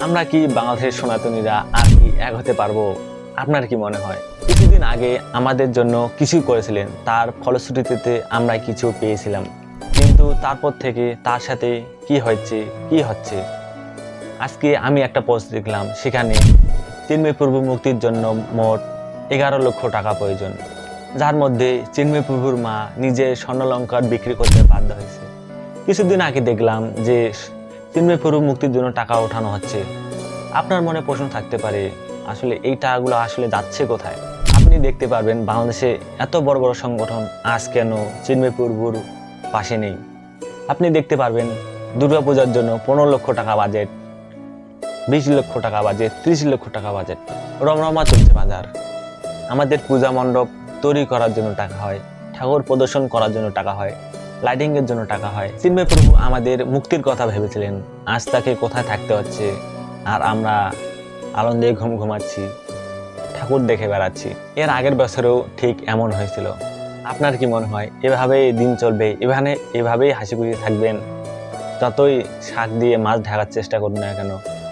আমরা কি বাংলাদেশের সনাতনীরা আর কি এক হতে পারবো? আপনার কি মনে হয়? কিছুদিন আগে আমাদের জন্য কিছুই করেছিলেন, তার ফলশ্রুতিতে আমরা কিছু পেয়েছিলাম, কিন্তু তারপর থেকে তার সাথে কি হচ্ছে আজকে আমি একটা পোস্ট দেখলাম, সেখানে চিন্ময় প্রভু মুক্তির জন্য মোট 11 লক্ষ টাকা প্রয়োজন, যার মধ্যে চিন্ময় প্রভুর মা নিজে স্বর্ণালঙ্কার বিক্রি করতে বাধ্য হয়েছে। কিছুদিন আগে দেখলাম যে চিন্ময় প্রভু মুক্তির জন্য টাকা ওঠানো হচ্ছে। আপনার মনে প্রশ্ন থাকতে পারে, আসলে এই টাকাগুলো আসলে যাচ্ছে কোথায়? আপনি দেখতে পারবেন বাংলাদেশে এত বড় বড় সংগঠন আজ কেন চিন্ময় প্রভুর পাশে নেই। আপনি দেখতে পারবেন দুর্গাপূজার জন্য 15 লক্ষ টাকা বাজেট, 20 লক্ষ টাকা বাজেট, 30 লক্ষ টাকা বাজেট, রমরমা চলছে বাজার। আমাদের পূজা মণ্ডপ তৈরি করার জন্য টাকা হয়, ঠাকুর প্রদর্শন করার জন্য টাকা হয়, লাইটিং এর জন্য টাকা হয়। চিন্ময় প্রভু আমাদের মুক্তির কথা ভেবেছিলেন, আজ তাকে কোথায় থাকতে হচ্ছে, আর আমরা আনন্দে ঘুমাচ্ছি, ঠাকুর দেখে বেড়াচ্ছি। এর আগের বছরেও ঠিক এমন হয়েছিল। আপনার কি মনে হয় এভাবেই দিন চলবে? এভাবেই হাসি খুশি থাকবেন? যতই শাক দিয়ে মাছ ঢাকার চেষ্টা করুন না কেন,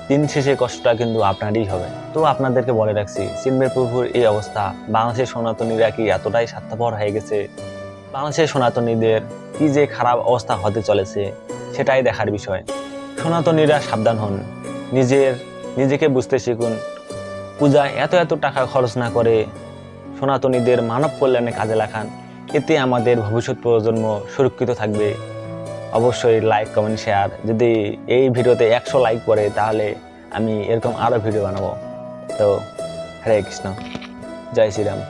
দিন শেষে কষ্টটা কিন্তু আপনারই হবে। তো আপনাদেরকে বলে রাখছি, চিন্ময় প্রভুর এই অবস্থা, বাংলাদেশের সনাতনীরা কি এতটাই স্বার্থপর হয়ে গেছে? বাংলাদেশের সনাতনীদের কি যে খারাপ অবস্থা হতে চলেছে, সেটাই দেখার বিষয়। সনাতনীরা সাবধান হন, নিজেকে বুঝতে শিখুন। পূজায় এত টাকা খরচ না করে সনাতনীদের মানব কল্যাণে কাজে লাগান, এতে আমাদের ভবিষ্যৎ প্রজন্ম সুরক্ষিত থাকবে। অবশ্যই লাইক, কমেন্ট, শেয়ার। যদি এই ভিডিওতে 100 লাইক পড়ে, তাহলে আমি এরকম আরও ভিডিও বানাবো। তো হরে কৃষ্ণ, জয় শ্রীরাম।